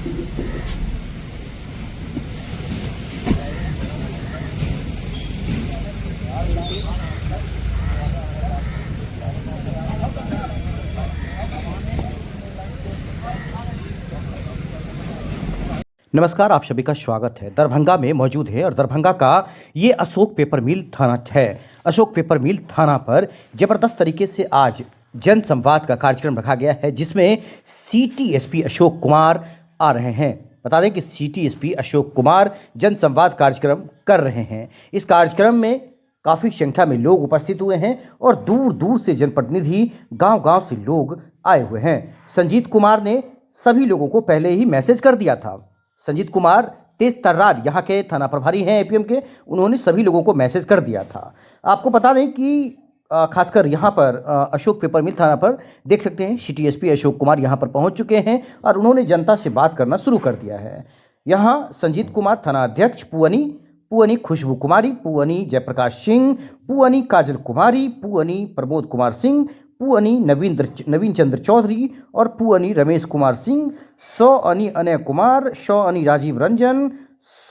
नमस्कार, आप सभी का स्वागत है। दरभंगा में मौजूद है और दरभंगा का ये अशोक पेपर मिल थाना है। अशोक पेपर मिल थाना पर जबरदस्त तरीके से आज जन संवाद का कार्यक्रम रखा गया है, जिसमें सिटी एसपी अशोक कुमार आ रहे हैं। बता दें कि सिटी एसपी अशोक कुमार जन संवाद कार्यक्रम कर रहे हैं। इस कार्यक्रम में काफ़ी संख्या में लोग उपस्थित हुए हैं और दूर दूर से जनप्रतिनिधि, गांव-गांव से लोग आए हुए हैं। संजीत कुमार ने सभी लोगों को पहले ही मैसेज कर दिया था। संजीत कुमार तेज तर्रार यहाँ के थाना प्रभारी हैं एपीएम के, उन्होंने सभी लोगों को मैसेज कर दिया था। आपको बता दें कि खासकर यहाँ पर अशोक पेपर मिल थाना पर देख सकते हैं सिटी एसपी अशोक कुमार यहाँ पर पहुँच चुके हैं और उन्होंने जनता से बात करना शुरू कर दिया है। यहाँ संजीत कुमार, थाना अध्यक्ष पुअनी खुशबू कुमारी, पुअनी जयप्रकाश सिंह, पुअनी काजल कुमारी, पुअनी प्रमोद कुमार सिंह, पुअनी नवीन चंद्र चौधरी और पुअनी रमेश कुमार सिंह, सौअनी अनय कुमार, सौअनी राजीव रंजन,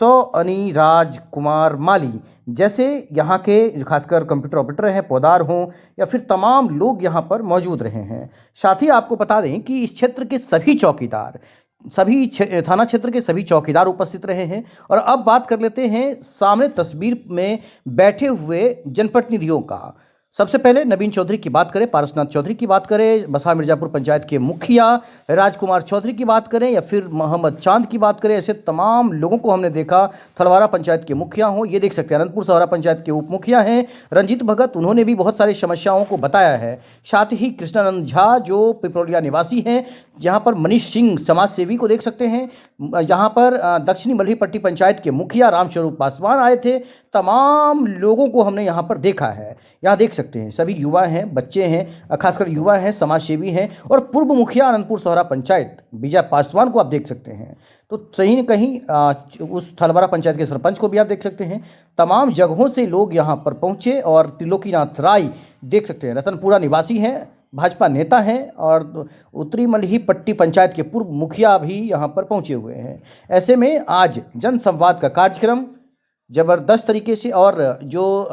सौअनी राजकुमार माली जैसे यहाँ के खासकर कंप्यूटर ऑपरेटर हैं, पौदार हों या फिर तमाम लोग यहाँ पर मौजूद रहे हैं। साथ ही आपको बता दें कि इस क्षेत्र के सभी चौकीदार, सभी थाना क्षेत्र के सभी चौकीदार उपस्थित रहे हैं। और अब बात कर लेते हैं सामने तस्वीर में बैठे हुए जनप्रतिनिधियों का। सबसे पहले नवीन चौधरी की बात करें, पारसनाथ चौधरी की बात करें, बसा मिर्जापुर पंचायत के मुखिया राजकुमार चौधरी की बात करें या फिर मोहम्मद चांद की बात करें, ऐसे तमाम लोगों को हमने देखा। थलवारा पंचायत के मुखिया हों, ये देख सकते हैं अनंतपुर सहारा पंचायत के उप मुखिया हैं रंजीत भगत, उन्होंने भी बहुत सारी समस्याओं को बताया है। साथ ही कृष्णानंद झा जो पिपरोलिया निवासी हैं, यहाँ पर मनीष सिंह समाज सेवी को देख सकते हैं। यहाँ पर दक्षिणी मल्हीपट्टी पंचायत के मुखिया रामस्वरूप पासवान आए थे। तमाम लोगों को हमने यहाँ पर देखा है। यहाँ देख सकते हैं सभी युवा हैं, बच्चे हैं, खासकर युवा हैं, समाज सेवी हैं और पूर्व मुखिया अनंतपुर सहारा पंचायत विजय पासवान को आप देख सकते हैं। तो कहीं न कहीं उस थलवारा पंचायत के सरपंच को भी आप देख सकते हैं। तमाम जगहों से लोग यहाँ पर पहुँचे और त्रिलोकीनाथ राय देख सकते हैं, रतनपुरा निवासी हैं, भाजपा नेता हैं और उत्तरी मल्हीपट्टी पंचायत के पूर्व मुखिया भी यहाँ पर पहुँचे हुए हैं। ऐसे में आज जन संवाद का कार्यक्रम ज़बरदस्त तरीके से, और जो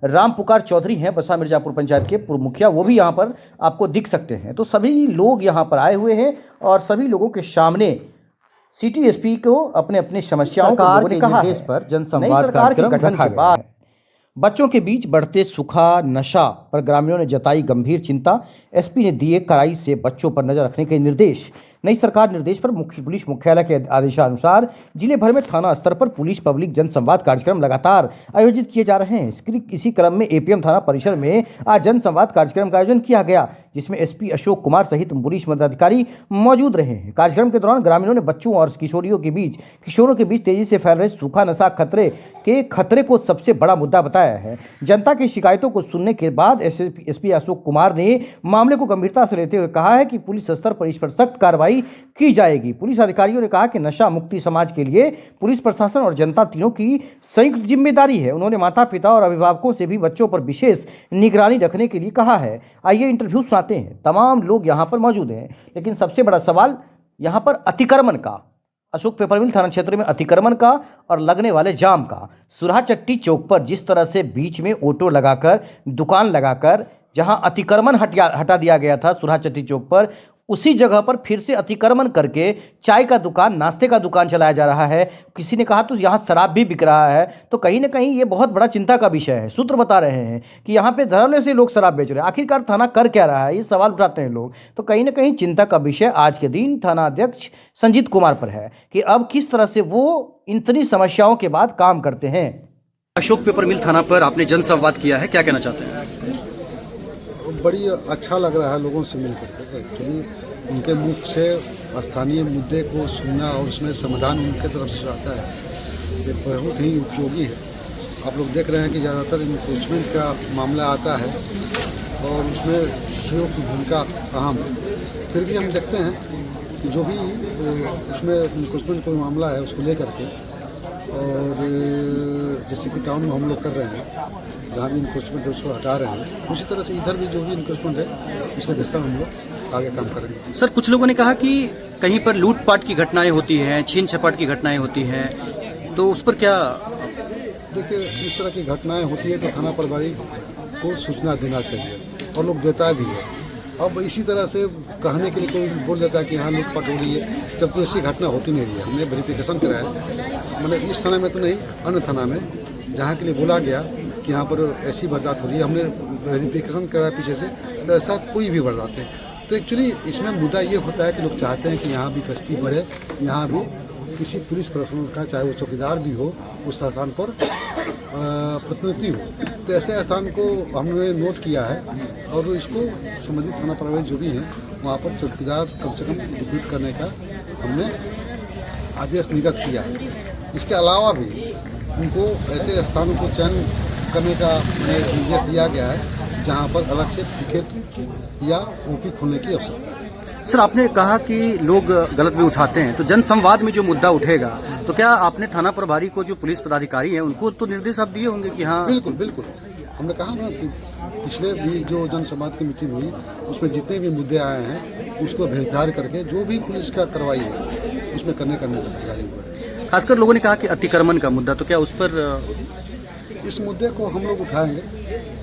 राम पुकार चौधरी हैं बसा मिर्जापुर पंचायत के पूर्व मुखिया, वो भी यहाँ पर आपको दिख सकते हैं। तो सभी लोग यहाँ पर आए हुए हैं और सभी लोगों के सामने सिटी एसपी को अपने अपने समस्याओं को लोगों ने कहा है। पर जनसंवाद कार्यक्रम गठन के बाद बच्चों के बीच बढ़ते सूखा नशा पर ग्रामीणों ने जताई गंभीर चिंता। एसपी ने दिए कड़ाई से बच्चों पर नजर रखने के निर्देश। नई सरकार निर्देश पर पुलिस मुख्यालय के आदेशानुसार जिले भर में थाना स्तर पर पुलिस पब्लिक जन संवाद कार्यक्रम लगातार आयोजित किए जा रहे हैं। इसी क्रम में एपीएम थाना परिसर में आज जन संवाद कार्यक्रम का आयोजन किया गया, जिसमें एसपी अशोक कुमार सहित पुलिस पदाधिकारी मौजूद रहे हैं। कार्यक्रम के दौरान ग्रामीणों ने बच्चों और किशोरों के बीच तेजी से फैल रहे सूखा नशा खतरे को सबसे बड़ा मुद्दा बताया है। जनता की शिकायतों को सुनने के बाद एसपी अशोक कुमार ने मामले को गंभीरता से लेते हुए कहा है कि पुलिस स्तर पर इस पर सख्त कार्रवाई की जाएगी। पुलिस अधिकारियों ने कहा कि नशा मुक्ति समाज के लिए पुलिस प्रशासन और जनता तीनों की संयुक्त जिम्मेदारी है। उन्होंने माता पिता और अभिभावकों से भी बच्चों पर विशेष निगरानी रखने के लिए कहा है। आइए इंटरव्यू सुनाते हैं। तमाम लोग यहाँ पर मौजूद हैं, लेकिन सबसे बड़ा सवाल यहाँ पर अतिक्रमण का, अशोक पेपर मिल थाना क्षेत्र में अतिक्रमण का और लगने वाले जाम का। सुरहा चट्टी चौक पर जिस तरह से बीच में ऑटो लगाकर, दुकान लगाकर जहां अतिक्रमण हटा दिया गया था सुरहा चट्टी चौक पर, उसी जगह पर फिर से अतिक्रमण करके चाय का दुकान, नाश्ते का दुकान चलाया जा रहा है। किसी ने कहा तो यहाँ शराब भी बिक रहा है। तो कहीं ना कहीं ये बहुत बड़ा चिंता का विषय है। सूत्र बता रहे हैं कि यहाँ पे धड़ल्ले से लोग शराब बेच रहे हैं। आखिरकार थाना कर क्या रहा है, ये सवाल उठाते हैं लोग। तो कहीं ना कहीं चिंता का विषय आज के दिन थाना अध्यक्ष संजीत कुमार पर है कि अब किस तरह से वो इतनी समस्याओं के बाद काम करते हैं। अशोक पेपर मिल थाना पर आपने जन संवाद किया है, क्या कहना चाहते हैं? बड़ी अच्छा लग रहा है लोगों से मिलकर। एक्चुअली उनके मुख से स्थानीय मुद्दे को सुनना और उसमें समाधान उनके तरफ से आता है, ये बहुत ही उपयोगी है। आप लोग देख रहे हैं कि ज़्यादातर इन्क्रोचमेंट का मामला आता है और उसमें सीओ की भूमिका अहम है। फिर भी हम देखते हैं कि जो भी उसमें इन्क्रोचमेंट कोई मामला है उसको लेकर के, और जैसे कि टाउन में हम लोग कर रहे हैं, जहाँ भी इन्क्रोचमेंट है उसको हटा रहे हैं, उसी तरह से इधर भी जो भी इन्क्रोचमेंट है उसके दिशा में हम लोग आगे काम करेंगे। सर, कुछ लोगों ने कहा कि कहीं पर लूटपाट की घटनाएं होती हैं, छीन झपट की घटनाएं होती हैं, तो उस पर क्या? देखिए, इस तरह की घटनाएं होती है तो थाना प्रभारी को सूचना देना चाहिए और लोग देता भी है। अब इसी तरह से कहने के लिए कोई बोल देता है कि यहाँ लूटपाट हो रही है, जबकि ऐसी घटना होती नहीं रही है। हमने वेरिफिकेशन कराया, मैंने इस थाना में तो नहीं, अन्य थाना में जहाँ के लिए बोला गया कि यहाँ पर ऐसी वारदात हो रही है, हमने वेरिफिकेशन कराया पीछे से, तो ऐसा कोई भी वारदात है। तो एक्चुअली इसमें मुद्दा ये होता है कि लोग चाहते हैं कि यहाँ भी गश्ती बढ़े, यहाँ भी किसी पुलिस प्रशासन का, चाहे वो चौकीदार भी हो, उस स्थान पर प्रतिनिधि हो। तो ऐसे स्थान को हमने नोट किया है और इसको संबंधित थाना प्रभारी जो भी हैं वहाँ पर चौकीदार कम से कम रिक्रूट करने का हमने आदेश निर्गत किया है। इसके अलावा भी उनको ऐसे स्थानों को चयन करने का निर्देश दिया गया है जहाँ पर अलग से टिकट या ओपी खोलने की आवश्यकता है। सर, आपने कहा कि लोग गलत भी उठाते हैं, तो जन संवाद में जो मुद्दा उठेगा, तो क्या आपने थाना प्रभारी को, जो पुलिस पदाधिकारी हैं, उनको तो निर्देश आप दिए होंगे कि हाँ? बिल्कुल बिल्कुल, हमने कहा ना कि पिछले भी जो जन संवाद की मीटिंग हुई उसमें जितने भी मुद्दे आए हैं उसको वेरीफाई करके जो भी पुलिस का कार्रवाई है उसमें करने का निर्देश जारी हुआ है। खासकर लोगों ने कहा कि अतिक्रमण का मुद्दा, तो क्या उस पर? इस मुद्दे को हम लोग उठाएंगे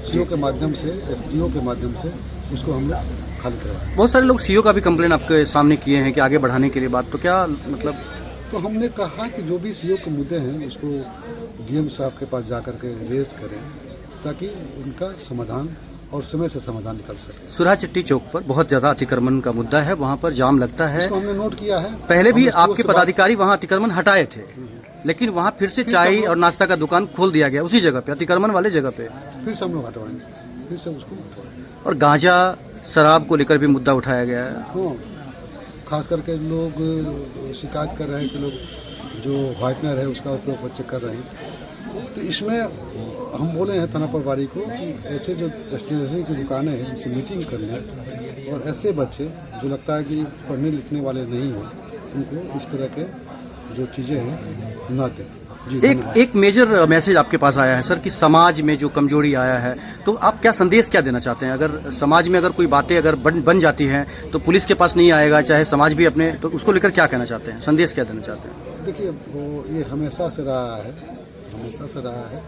सीओ के माध्यम से, एसडीओ के माध्यम से उसको हम लोग खाली करवाएंगे। बहुत सारे लोग सीओ का भी कंप्लेन आपके सामने किए हैं कि आगे बढ़ाने के लिए बात, तो क्या मतलब? तो हमने कहा कि जो भी सीओ के मुद्दे हैं उसको डीएम साहब के पास जा कर के रेज करें ताकि उनका समाधान और समय से समाधान निकल सके। सुरहा चिट्टी चौक पर बहुत ज़्यादा अतिक्रमण का मुद्दा है, वहाँ पर जाम लगता है। इसको हमने नोट किया है। पहले भी आपके पदाधिकारी वहाँ अतिक्रमण हटाए थे, लेकिन वहाँ फिर से चाय और नाश्ता का दुकान खोल दिया गया उसी जगह पे, अतिक्रमण वाले जगह पे। फिर से हम लोग हटवाएंगे, फिर से उसको हटवाएंगे। और गांजा शराब को लेकर भी मुद्दा उठाया गया है। हाँ, खास करके लोग शिकायत कर रहे हैं कि लोग जो व्हाइटनर है उसका उपयोग बच्चे कर रहे हैं। तो इसमें हम बोले हैं थाना प्रभारी को कि ऐसे जो स्टेशनरी की दुकानें हैं उनसे मीटिंग कर लें और ऐसे बच्चे जो लगता है कि पढ़ने लिखने वाले नहीं हैं उनको इस तरह के जो चीज़ें हैं न दें। एक मेजर मैसेज आपके पास आया है सर कि समाज में जो कमजोरी आया है, तो आप क्या संदेश क्या देना चाहते हैं? अगर समाज में अगर कोई बातें अगर बन जाती हैं तो पुलिस के पास नहीं आएगा, चाहे समाज भी अपने, तो उसको लेकर क्या कहना चाहते हैं, संदेश क्या देना चाहते हैं? देखिए, वो ये हमेशा से रहा है, हमेशा से रहा है।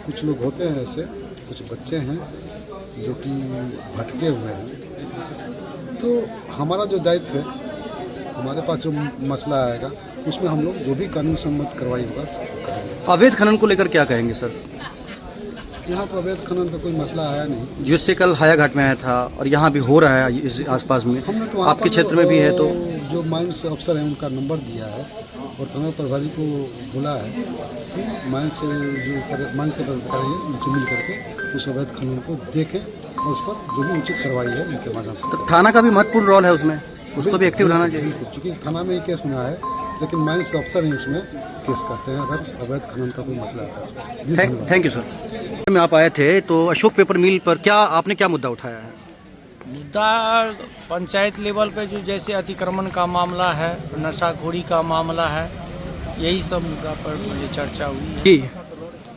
कुछ लोग होते हैं ऐसे, कुछ बच्चे हैं जो कि भटके हुए हैं। तो हमारा जो दायित्व है, हमारे पास जो मसला आएगा उसमें हम लोग जो भी कानून सम्मत कार्रवाई होगा करेंगे। अवैध खनन को लेकर क्या कहेंगे सर? यहाँ तो अवैध खनन का कोई मसला आया नहीं, जिससे कल हायाघाट में आया था और यहाँ भी हो रहा है इस आसपास में, हमने तो आपके क्षेत्र में भी है, तो जो माइंस अफसर हैं उनका नंबर दिया है और थाना प्रभारी को बोला है कि माइंस जो माइंस के पदाधिकारी हैं उनसे मिल करके उस अवैध खनन को देखें और उस पर जो भी उचित कार्रवाई है उनके माध्यम से। तो थाना का भी महत्वपूर्ण रोल है उसमें, उसको भी एक्टिव रहना चाहिए। चूँकि थाना में ही केस बना है, लेकिन माइंस के अफसर ही उसमें केस करते हैं अगर अवैध खनन का कोई मसला आता है। Thank you sir. में आप आए थे तो अशोक पेपर मिल पर क्या आपने क्या मुद्दा उठाया है? मुद्दा पंचायत लेवल पे जो जैसे अतिक्रमण का मामला है, नशाखोरी का मामला है, यही सब मुद्दा पर मुझे चर्चा हुई है। जी,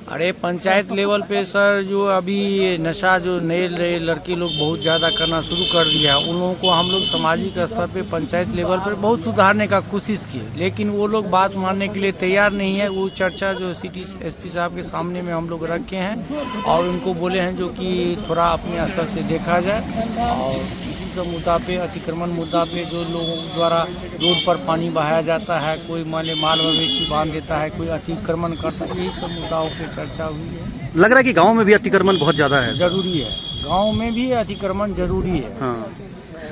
अरे पंचायत लेवल पे सर जो अभी नशा जो नए लड़के लोग बहुत ज़्यादा करना शुरू कर दिया है, उन लोगों को हम लोग सामाजिक स्तर पे पंचायत लेवल पर बहुत सुधारने का कोशिश किए, लेकिन वो लोग बात मानने के लिए तैयार नहीं है। वो चर्चा जो सिटी एसपी साहब के सामने में हम लोग रखे हैं और उनको बोले हैं जो कि थोड़ा अपने स्तर से देखा जाए। और इसी सब मुद्दा पे, अतिक्रमण मुद्दा पे जो लोगों द्वारा रोड पर पानी बहाया जाता है, कोई माल मवेशी बांध देता है, कोई अतिक्रमण करता है, यही सब मुद्दाओं पे चर्चा हुई है। लग रहा है कि गांव में भी अतिक्रमण बहुत ज़्यादा है। जरूरी है, गांव में भी अतिक्रमण जरूरी है। हाँ,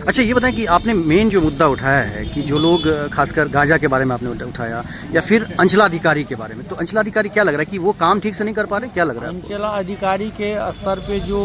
अच्छा ये बताएं कि आपने मेन जो मुद्दा उठाया है कि जो लोग खासकर गांजा के बारे में आपने उठाया या फिर अंचलाधिकारी के बारे में, तो अंचलाधिकारी क्या लग रहा है कि वो काम ठीक से नहीं कर पा रहे, क्या लग रहा है? अंचला अधिकारी के स्तर पे जो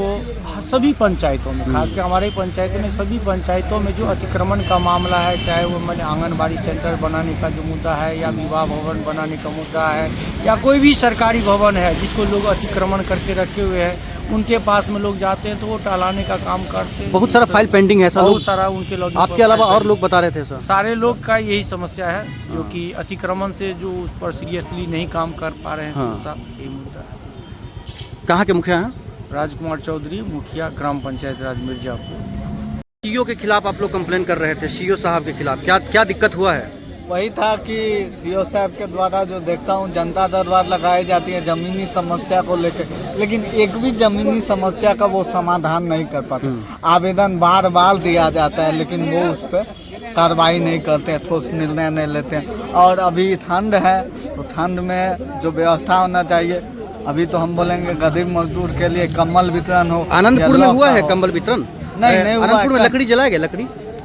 सभी पंचायतों में, खासकर हमारे पंचायत में सभी पंचायतों में जो अतिक्रमण का मामला है, चाहे वो मैंने आंगनबाड़ी सेंटर बनाने का जो मुद्दा है या विवाह भवन बनाने का मुद्दा है या कोई भी सरकारी भवन है जिसको लोग अतिक्रमण करके रखे हुए हैं, उनके पास में लोग जाते हैं तो वो टालाने का काम करते हैं। बहुत सारा फाइल पेंडिंग है, बहुत सारा उनके लोग, आपके अलावा और लोग बता रहे थे सर? सारे लोग का यही समस्या है जो कि अतिक्रमण से जो उस पर सीरियसली नहीं काम कर पा रहे हैं। हाँ। यही मुद्दा है। कहाँ के मुखिया हैं? राजकुमार चौधरी, मुखिया ग्राम पंचायत राज मिर्जापुर। सीईओ के खिलाफ आप लोग कंप्लेन कर रहे थे, सीईओ साहब के खिलाफ क्या क्या दिक्कत हुआ है? वही था कि सीओ साहब के द्वारा जो देखता हूँ जनता दरबार लगाई जाती है जमीनी समस्या को लेकर, लेकिन एक भी जमीनी समस्या का वो समाधान नहीं कर पाते। आवेदन बार बार दिया जाता है लेकिन वो उस पर कार्रवाई नहीं करते, ठोस निर्णय नहीं लेते हैं। और अभी ठंड है तो ठंड में जो व्यवस्था होना चाहिए, अभी तो हम बोलेंगे गरीब मजदूर के लिए कंबल वितरण हो। आनंदपुर में हुआ है हो। कंबल वितरण? नहीं हुआ। आनंदपुर में लकड़ी जलाया गया?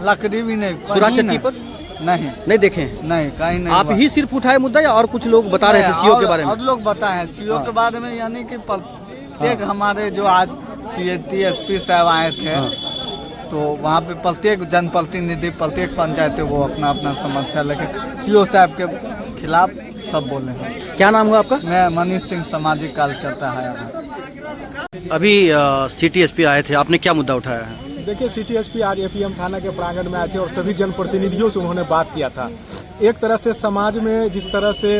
लकड़ी भी नहीं, सुराज कहीं चक्की पर नहीं देखे? नहीं, कहीं नहीं आप हुआ। ही सिर्फ उठाए मुद्दा या और कुछ लोग बता रहे थे सीईओ के बारे में? और लोग बताए सीईओ के बारे में, यानी कि प्रत्येक हमारे जो आज एसपी साहब आए थे तो वहाँ पे प्रत्येक जनप्रतिनिधि प्रत्येक पंचायत वो अपना अपना समस्या लेके सीईओ साहब के खिलाफ सब बोले हैं। क्या नाम हुआ आपका? मैं मनीष सिंह, सामाजिक कार्यकर्ता है। अभी सिटी एसपी आए थे, आपने क्या मुद्दा उठाया है? देखिए, सिटी एसपी आज एपीएम थाना के प्रांगण में आए थे और सभी जनप्रतिनिधियों से उन्होंने बात किया था। एक तरह से समाज में जिस तरह से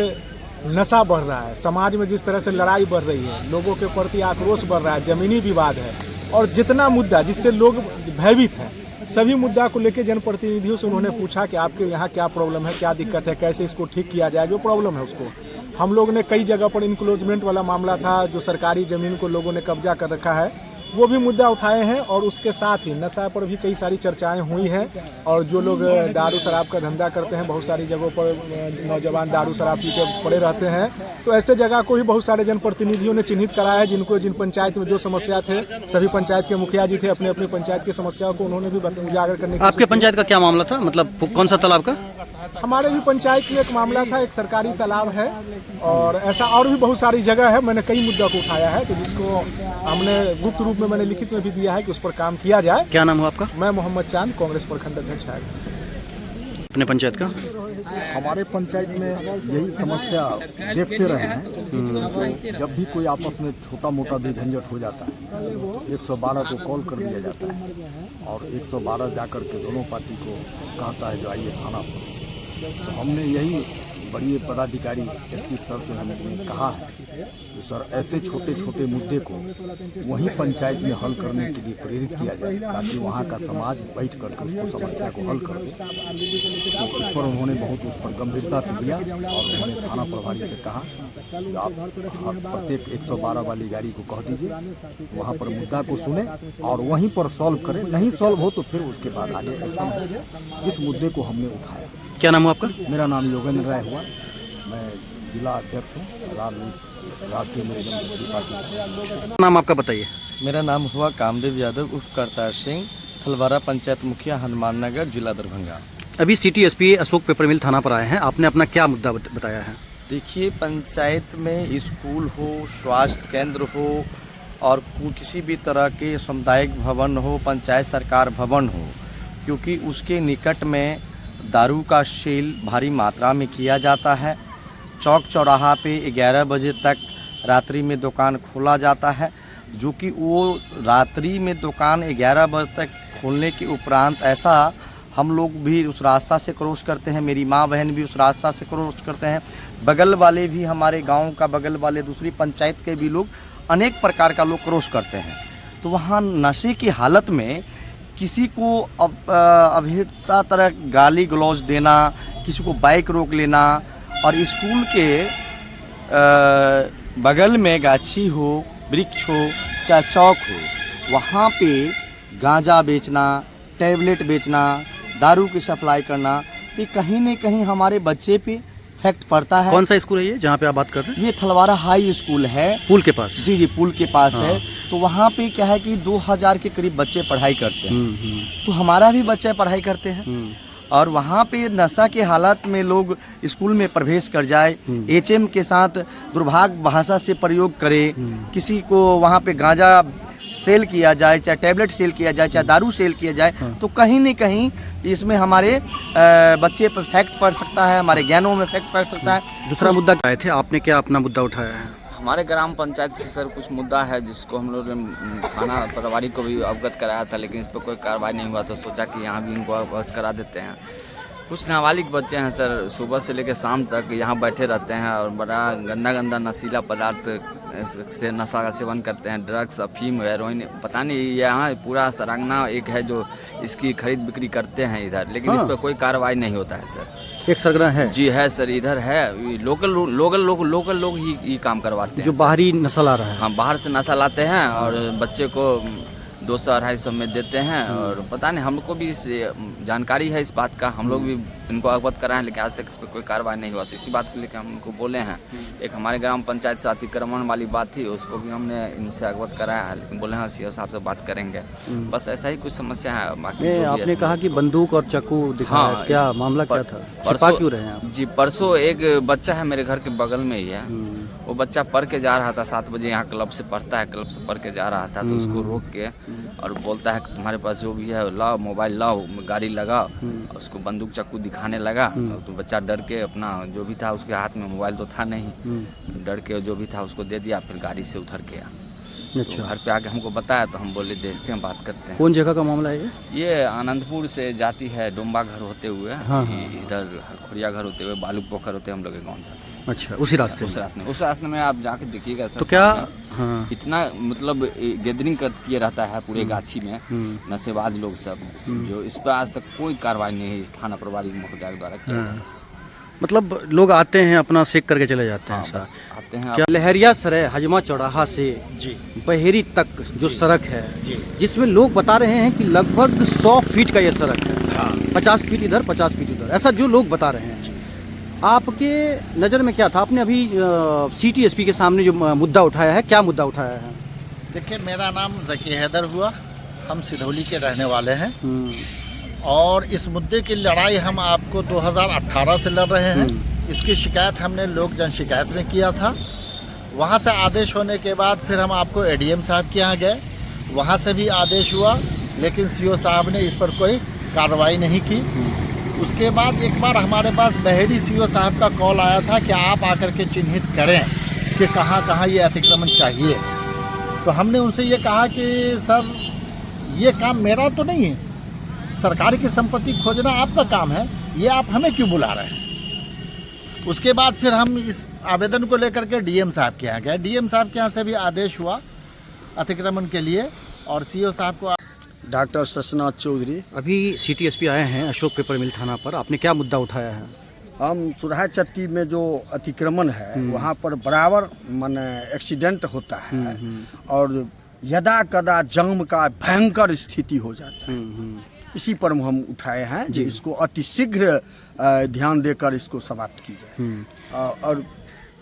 नशा बढ़ रहा है, समाज में जिस तरह से लड़ाई बढ़ रही है, लोगों के प्रति आक्रोश बढ़ रहा है, जमीनी विवाद है और जितना मुद्दा जिससे लोग भयभीत हैं, सभी मुद्दा को लेकर जनप्रतिनिधियों से उन्होंने पूछा कि आपके यहाँ क्या प्रॉब्लम है, क्या दिक्कत है, कैसे इसको ठीक किया जाए। जो प्रॉब्लम है उसको हम लोग ने कई जगह पर इंक्लोजमेंट वाला मामला था, जो सरकारी ज़मीन को लोगों ने कब्जा कर रखा है, वो भी मुद्दा उठाए हैं। और उसके साथ ही नशा पर भी कई सारी चर्चाएं हुई हैं। और जो लोग दारू शराब का धंधा करते हैं, बहुत सारी जगहों पर नौजवान दारू शराब पी के पड़े रहते हैं, तो ऐसे जगह को भी बहुत सारे जनप्रतिनिधियों ने चिन्हित कराया है, जिन पंचायत में जो समस्या थे, सभी पंचायत के मुखिया जी थे, अपने अपने पंचायत की समस्याओं को उन्होंने भी उजागर करने की। आपके पंचायत का क्या मामला था, मतलब कौन सा तालाब का? हमारे भी पंचायत में एक मामला था, एक सरकारी तालाब है और ऐसा और भी बहुत सारी जगह है। मैंने कई मुद्दा को उठाया है, तो जिसको हमने गुप्त रूप में मैंने लिखित में भी दिया है कि उस पर काम किया जाए। क्या नाम हुआ आपका? मैं मोहम्मद चांद, कांग्रेस प्रखंड अध्यक्ष है। अपने पंचायत का? हमारे पंचायत में यही समस्या देखते रहे हैं। तो जब भी कोई आपस में छोटा मोटा भी झंझट हो जाता है, 112 को कॉल कर दिया जाता है और 112 जाकर के दोनों पार्टी को कहता है जो आइए थाना पर। तो हमने यही बड़ी पदाधिकारी एसपी सर से हमने कहा है कि सर ऐसे छोटे छोटे मुद्दे को वहीं पंचायत में हल करने के लिए प्रेरित किया जाए, ताकि वहाँ का समाज बैठ करके उसको समस्या को हल कर दे। तो इस पर उन्होंने बहुत उस पर गंभीरता से लिया और उन्होंने थाना प्रभारी से कहा कि आप प्रत्येक 112 वाली गाड़ी को कह दीजिए, वहाँ पर मुद्दा को सुने और वहीं पर सॉल्व करें। नहीं सॉल्व हो तो फिर उसके बाद आगे एक्शन हो। इस मुद्दे को हमने उठाया। क्या नाम हुआ आपका? मेरा नाम योगेंद्र राय हुआ, मैं जिला अध्यक्ष हूँ राष्ट्रीय लोक जनशक्ति पार्टी। नाम आपका बताइए। मेरा नाम हुआ कामदेव यादव उर्फ करतार सिंह, थलवारा पंचायत मुखिया, हनुमान नगर, जिला दरभंगा। अभी सिटी एसपी अशोक पेपरमिल थाना पर आए हैं, आपने अपना क्या मुद्दा बताया है? देखिए, पंचायत में स्कूल हो, स्वास्थ्य केंद्र हो और किसी भी तरह के सामुदायिक भवन हो, पंचायत सरकार भवन हो, क्योंकि उसके निकट में दारू का सेल भारी मात्रा में किया जाता है। चौक चौराहा पे 11 बजे तक रात्रि में दुकान खोला जाता है, जो कि वो रात्रि में दुकान 11 बजे तक खोलने के उपरांत ऐसा हम लोग भी उस रास्ता से क्रॉस करते हैं, मेरी माँ बहन भी उस रास्ता से क्रॉस करते हैं, बगल वाले भी, हमारे गांव का बगल वाले दूसरी पंचायत के भी लोग, अनेक प्रकार का लोग क्रॉस करते हैं। तो वहाँ नशे की हालत में किसी को अभीरता तरह गाली गलौज देना, किसी को बाइक रोक लेना और स्कूल के बगल में गाछी हो, वृक्ष हो, चाहे चौक हो, वहाँ पे गांजा बेचना, टैबलेट बेचना, दारू की सप्लाई करना, ये कहीं न कहीं हमारे बच्चे पे इफेक्ट पड़ता है। कौन सा स्कूल है ये जहाँ पे आप बात कर रहे हैं? ये थलवारा हाई स्कूल है, पुल के पास। जी, पुल के पास है। तो वहाँ पे क्या है कि 2000 के करीब बच्चे पढ़ाई करते हैं। तो हमारा भी बच्चे पढ़ाई करते हैं और वहाँ पे नशा के हालत में लोग स्कूल में प्रवेश कर जाए, एचएम के साथ दुर्भाग्य भाषा से प्रयोग करे, किसी को वहाँ पे गांजा सेल किया जाए, चाहे टैबलेट सेल किया जाए, चाहे दारू सेल किया जाए, तो कहीं न कहीं इसमें हमारे बच्चे पर इफेक्ट पड़ सकता है, हमारे ज्ञानों में इफेक्ट पड़ सकता है। दूसरा मुद्दा आए थे, आपने क्या अपना मुद्दा उठाया है? हमारे ग्राम पंचायत से सर कुछ मुद्दा है जिसको हम लोग ने थाना प्रभारी को भी अवगत कराया था, लेकिन इस पर कोई कार्रवाई नहीं हुआ, तो सोचा कि यहाँ भी इनको अवगत करा देते हैं। कुछ नाबालिग बच्चे हैं सर, सुबह से लेकर शाम तक यहाँ बैठे रहते हैं और बड़ा गंदा गंदा नशीला पदार्थ से नशा का सेवन करते हैं, ड्रग्स, अफीम, हेरोइन, पता नहीं यहाँ पूरा सरांगना एक है जो इसकी खरीद बिक्री करते हैं इधर, लेकिन इस पर कोई कार्रवाई नहीं होता है सर। एक सरगना है जी है सर, इधर है लोकल लोग ही काम करवाते हैं जो सर। बाहरी नस्ल आ रहा है। हाँ, बाहर से नशा लाते हैं और बच्चे को 200-250 में देते हैं, और पता नहीं हमको भी इस जानकारी है इस बात का, हम लोग भी इनको अवगत कराएं, लेकिन आज तक इस पर कोई कार्रवाई नहीं हुआ। तो इसी बात को लेकर हम उनको बोले हैं। एक हमारे ग्राम पंचायत से अतिक्रमण वाली बात थी, उसको भी हमने इनसे अवगत कराया है, लेकिन बोले हाँ सीओ साहब से बात करेंगे। बस ऐसा ही कुछ समस्या है। बाकी जो भी आपने है, कहा कि बंदूक और चाकू दिखाया, हाँ, क्या मामला क्या था? छिपा क्यों रहे हैं आप? जी, परसों एक बच्चा है मेरे घर के बगल में ही है, वो बच्चा पढ़ के जा रहा था 7 बजे, यहाँ क्लब से पढ़ता है, क्लब से पढ़ के जा रहा था, तो उसको रोक के और बोलता है कि तुम्हारे पास जो भी है लाओ, मोबाइल लाओ, गाड़ी लगाओ। उसको बंदूक चाकू दिखाने लगा, तो बच्चा डर के अपना जो भी था, उसके हाथ में मोबाइल तो था नहीं, डर के जो भी था उसको दे दिया, फिर गाड़ी से उतर गया। अच्छा, तो घर पे आके हमको बताया, तो हम बोले देखते हैं, बात करते हैं। कौन जगह का मामला है ये आनंदपुर से जाती है डोम्बा घर होते हुए, हाँ। इधर हरखोरिया घर होते हुए, बालू पोखर होते हुए हम लोग के गाँव जाते हैं। अच्छा, उसी रास्ते उस रास्ते में आप जाके देखिएगा सर। तो क्या हाँ, इतना मतलब गैदरिंग किए रहता है पूरे गाछी में नशेबाज लोग सब, जो इस पर आज तक कोई कार्रवाई नहीं है इस थाना प्रभारी महोदय द्वारा किया गया। बस मतलब लोग आते हैं अपना सेक करके चले जाते हैं। हाँ, बस आते हैं। क्या लहरिया सराय हजमा चौराहा से जी बहेरी तक जो सड़क है, जी जिसमें लोग बता रहे हैं कि लगभग 100 फीट का ये सड़क है, हाँ 50 फीट इधर 50 फीट उधर, ऐसा जो लोग बता रहे हैं। आपके नज़र में क्या था? आपने अभी सिटी एसपी के सामने जो मुद्दा उठाया है, क्या मुद्दा उठाया है? देखिए, मेरा नाम ज़की हैदर हुआ, हम सिधौली के रहने वाले हैं, और इस मुद्दे की लड़ाई हम आपको 2018 से लड़ रहे हैं। इसकी शिकायत हमने लोक जन शिकायत में किया था। वहाँ से आदेश होने के बाद फिर हम आपको एडीएम साहब के यहाँ गए, वहाँ से भी आदेश हुआ, लेकिन सीओ साहब ने इस पर कोई कार्रवाई नहीं की। उसके बाद एक बार हमारे पास बहेड़ी सीओ साहब का कॉल आया था कि आप आकर के चिन्हित करें कि कहाँ कहाँ ये अतिक्रमण चाहिए। तो हमने उनसे ये कहा कि सर, ये काम मेरा तो नहीं है, सरकार की संपत्ति खोजना आपका काम है, ये आप हमें क्यों बुला रहे हैं। उसके बाद फिर हम इस आवेदन को लेकर के डीएम साहब के यहाँ गए। डीएम साहब के यहाँ से भी आदेश हुआ अतिक्रमण के लिए, और सीओ साहब को डॉक्टर शशनाथ चौधरी। अभी सिटी एसपी आए हैं अशोक पेपर मिल थाना पर, आपने क्या मुद्दा उठाया है? हम सुरहा चट्टी में जो अतिक्रमण है वहाँ पर बराबर माने एक्सीडेंट होता है, और यदा कदा जाम का भयंकर स्थिति हो जाता है। इसी पर हम उठाए हैं कि इसको अतिशीघ्र ध्यान देकर इसको समाप्त की जाए। और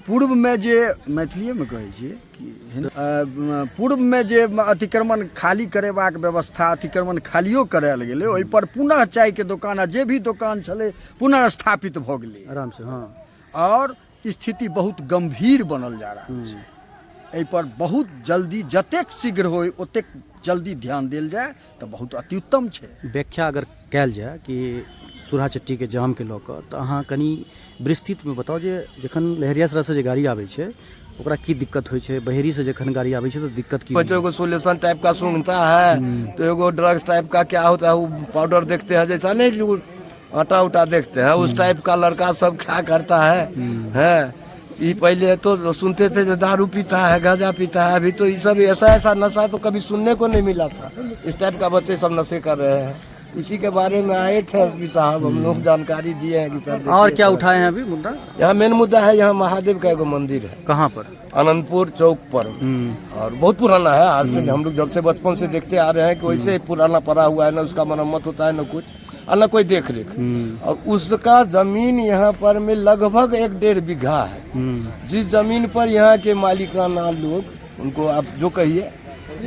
पूर्व में जे मैथिली में कहै छियै कि पूर्व में जे अतिक्रमण खाली करेबाक व्यवस्था, अतिक्रमण खालियो करायल गेलै, ओहि पर पुनः चाय के दुकान आ जे भी दुकान छलै पुनः स्थापित भऽ गेलै आराम से। हाँ, और स्थिति बहुत गंभीर बनल जा रहल छै। एहि पर बहुत जल्दी, जतेक शीघ्र होय ओतेक जल्दी ध्यान देल जाए तो बहुत अत्युत्तम छै। व्याख्या अगर कयल जाए कि सुरहा चट्टी के जाम के लऽ कऽ, तऽ अहाँ कनि विस्तृत में बताओ जे जखन लहरिया सराय से जे गाड़ी आबै छै ओकरा की दिक्कत होइ छै, बहेरी से जखन गाड़ी आबै छै तो दिक्कत की? बच्चों को सोल्यूशन टाइप का सूंघता है, तो एगो ड्रग्स टाइप का क्या होता है, वो पाउडर देखते हैं जैसा नहीं आटा उटा देखते हैं, उस टाइप का लड़का सब क्या करता है। ये पहले तो सुनते थे जो दारू पीता है, गांजा पीता है, अभी तो ये सब ऐसा नशा तो कभी सुनने को नहीं मिला था। इस टाइप का बच्चे सब नशे कर रहे हैं। इसी के बारे में आए थे एसपी साहब, हम लोग जानकारी दिए हैं कि सर और क्या उठाए हैं अभी मुद्दा? यहाँ मेन मुद्दा है, यहाँ महादेव का एगो मंदिर है। कहाँ पर? आनंदपुर चौक पर, और बहुत पुराना है। आज से हम लोग जब से बचपन से देखते आ रहे हैं कि वैसे पुराना पड़ा हुआ है, ना उसका मरम्मत होता है, ना कुछ, और ना कोई देख रेख। और उसका जमीन यहाँ पर में लगभग 1-1.5 बीघा है। जिस जमीन पर यहाँ के मालिकाना लोग, उनको आप जो कहिए,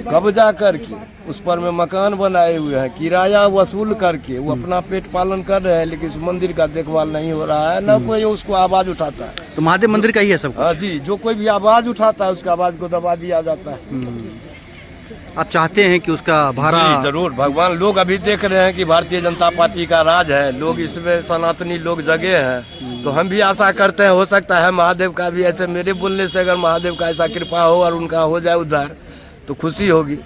कब्जा करके उस पर में मकान बनाए हुए हैं, किराया वसूल करके वो अपना पेट पालन कर रहे हैं, लेकिन उस मंदिर का देखभाल नहीं हो रहा है, ना कोई उसको आवाज उठाता है। तो महादेव मंदिर का ही है सब कुछ? हाँ जी, जो कोई भी आवाज उठाता है उसका आवाज को दबा दिया जाता है। आप चाहते हैं कि उसका भाड़ा? जरूर, भगवान। लोग अभी देख रहे हैं कि भारतीय जनता पार्टी का राज है, लोग इसमें सनातनी लोग जगे हैं, तो हम भी आशा करते हैं हो सकता है महादेव का भी ऐसे मेरे बोलने से अगर महादेव का ऐसा कृपा हो और उनका हो जाए उद्धार, तो खुशी होगी।